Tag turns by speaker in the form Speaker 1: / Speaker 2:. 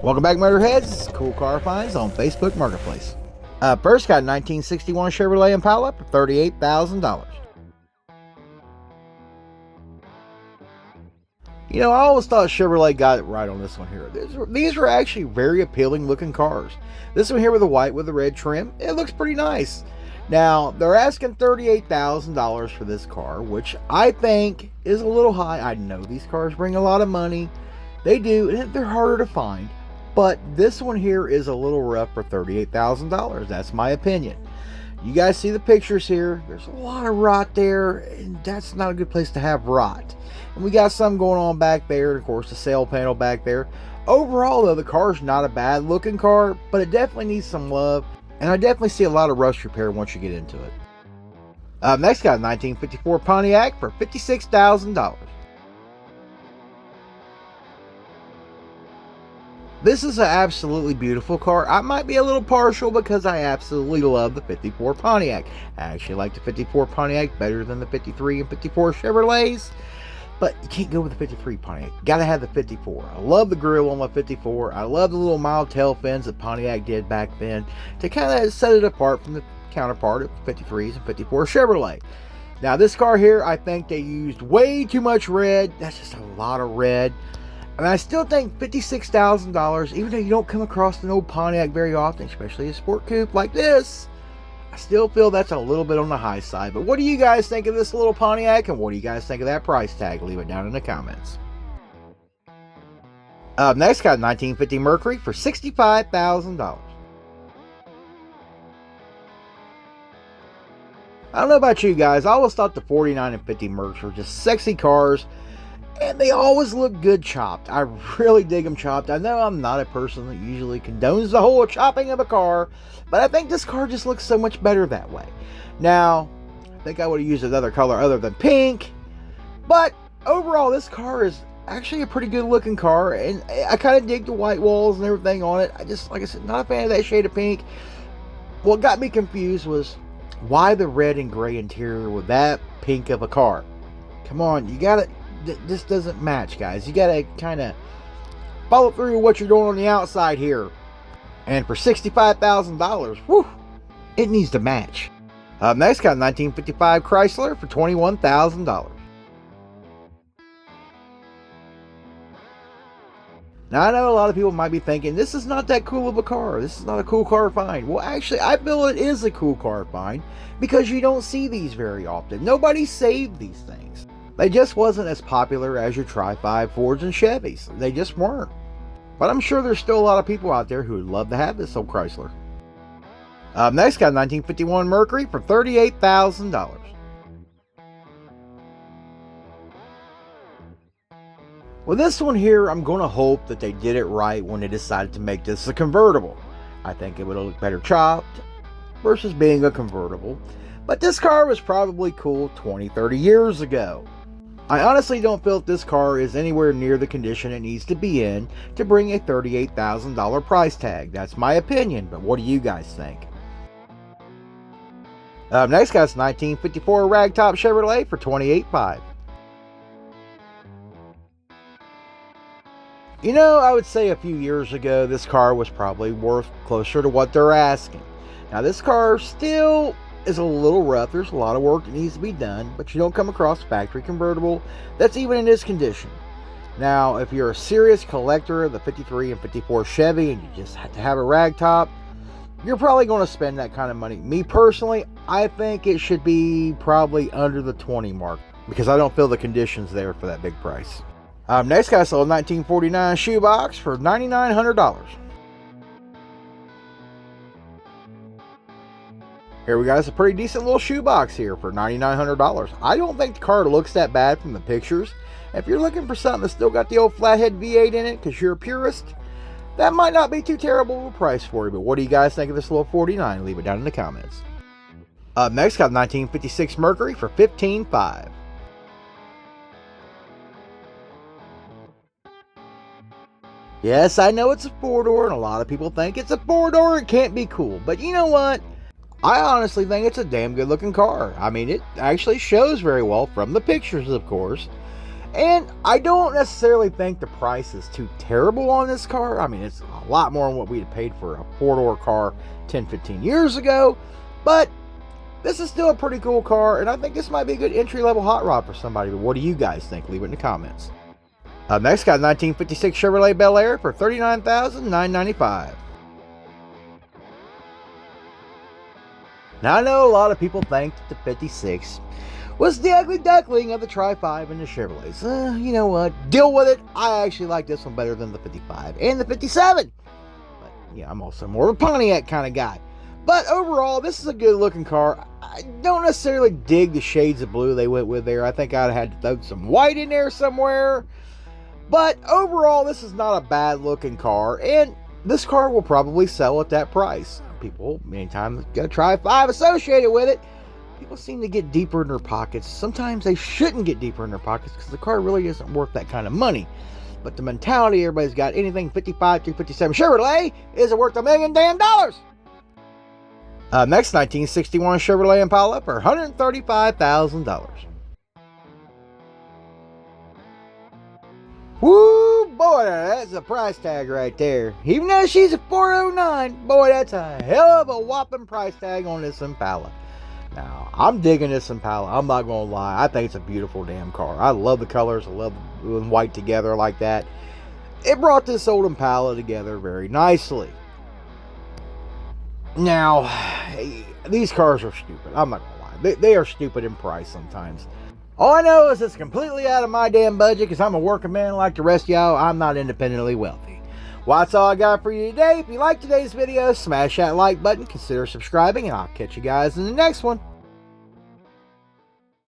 Speaker 1: Welcome back, Motorheads. Cool car finds on Facebook Marketplace. First got a 1961 Chevrolet Impala for $38,000. You know, I always thought Chevrolet got it right on this one here. These were actually very appealing looking cars. This one here with the white with the red trim, it looks pretty nice. Now, they're asking $38,000 for this car, which I think is a little high. I know these cars bring a lot of money. They do, and they're harder to find. But this one here is a little rough for $38,000. That's my opinion. You guys see the pictures here. There's a lot of rot there, and that's not a good place to have rot. And we got some going on back there, and of course the sail panel back there. Overall, though, the car's not a bad looking car, but it definitely needs some love. And I definitely see a lot of rust repair once you get into it. Next got a 1954 Pontiac for $56,000. This is an absolutely beautiful car. I might be a little partial because I absolutely love the 54 Pontiac. I actually like the 54 Pontiac better than the 53 and 54 Chevrolets. But you can't go with the 53 Pontiac. You gotta have the 54. I love the grille on the 54. I love the little mild tail fins that Pontiac did back then to kind of set it apart from the counterpart of 53s and 54 Chevrolet. Now this car here, I think they used way too much red. That's just a lot of red. And I still think $56,000, even though you don't come across an old Pontiac very often, especially a sport coupe like this, I still feel that's a little bit on the high side. But what do you guys think of this little Pontiac, and what do you guys think of that price tag? Leave it down in the comments. Next, got a 1950 Mercury for $65,000. I don't know about you guys, I always thought the 49 and 50 Mercs were just sexy cars. And they always look good chopped. I really dig them chopped. I know I'm not a person that usually condones the whole chopping of a car, but I think this car just looks so much better that way. Now, I think I would have used another color other than pink, but overall this car is actually a pretty good looking car, and I kind of dig the white walls and everything on it. I just, like I said, not a fan of that shade of pink. What got me confused was why the red and gray interior with that pink of a car. Come on, you gotta... This doesn't match, guys. You gotta kind of follow through with what you're doing on the outside here. And for $65,000, whew, it needs to match. Next, got a 1955 Chrysler for $21,000. Now, I know a lot of people might be thinking, this is not that cool of a car. This is not a cool car find. Well, actually, I feel it is a cool car find because you don't see these very often. Nobody saved these things. They just wasn't as popular as your Tri-5 Fords and Chevys. They just weren't. But I'm sure there's still a lot of people out there who would love to have this old Chrysler. Next, got a 1951 Mercury for $38,000. Well, this one here, I'm going to hope that they did it right when they decided to make this a convertible. I think it would have looked better chopped versus being a convertible. But this car was probably cool 20, 30 years ago. I honestly don't feel that this car is anywhere near the condition it needs to be in to bring a $38,000 price tag. That's my opinion, but what do you guys think? Next, got a 1954 Ragtop Chevrolet for $28,500. You know, I would say a few years ago, this car was probably worth closer to what they're asking. Now, this car still is a little rough. There's a lot of work that needs to be done, but you don't come across a factory convertible that's even in this condition. Now, if you're a serious collector of the 53 and 54 Chevy and you just have to have a ragtop, you're probably going to spend that kind of money. Me personally, I think it should be probably under the 20 mark because I don't feel the conditions there for that big price. Next, guy sold a 1949 Shoebox for $9,900. Here we got us a pretty decent little shoebox here for $9,900. I don't think the car looks that bad from the pictures. If you're looking for something that's still got the old flathead V8 in it because you're a purist, that might not be too terrible of a price for you. But what do you guys think of this little 49? Leave it down in the comments. Next, got a 1956 Mercury for $15,500. Yes, I know it's a four-door, and a lot of people think it's a four-door, it can't be cool. But you know what? I honestly think it's a damn good-looking car. I mean, it actually shows very well from the pictures, of course. And I don't necessarily think the price is too terrible on this car. I mean, it's a lot more than what we'd have paid for a four-door car 10, 15 years ago. But this is still a pretty cool car, and I think this might be a good entry-level hot rod for somebody. But what do you guys think? Leave it in the comments. Next, got a 1956 Chevrolet Bel Air for $39,995. Now, I know a lot of people think that the 56 was the ugly duckling of the Tri-5 and the Chevrolets. You know what? Deal with it. I actually like this one better than the 55 and the 57. But yeah, I'm also more of a Pontiac kind of guy. But overall, this is a good looking car. I don't necessarily dig the shades of blue they went with there. I think I'd have had to throw some white in there somewhere. But overall, this is not a bad looking car. And this car will probably sell at that price. People, many times, get a Tri-5 associated with it. People seem to get deeper in their pockets. Sometimes they shouldn't get deeper in their pockets because the car really isn't worth that kind of money. But the mentality everybody's got, anything 55 through 57 Chevrolet isn't worth $1 million damn dollars. Next, 1961 Chevrolet Impala for $135,000. Woo, boy, that's a price tag right there. Even though she's a 409, boy, that's a hell of a whopping price tag on this Impala. Now, I'm digging this Impala. I'm not going to lie. I think it's a beautiful damn car. I love the colors. I love blue and white together like that. It brought this old Impala together very nicely. Now, these cars are stupid. I'm not going to lie. They are stupid in price sometimes. All I know is it's completely out of my damn budget because I'm a working man like the rest of y'all. I'm not independently wealthy. Well, that's all I got for you today. If you liked today's video, smash that like button, consider subscribing, and I'll catch you guys in the next one.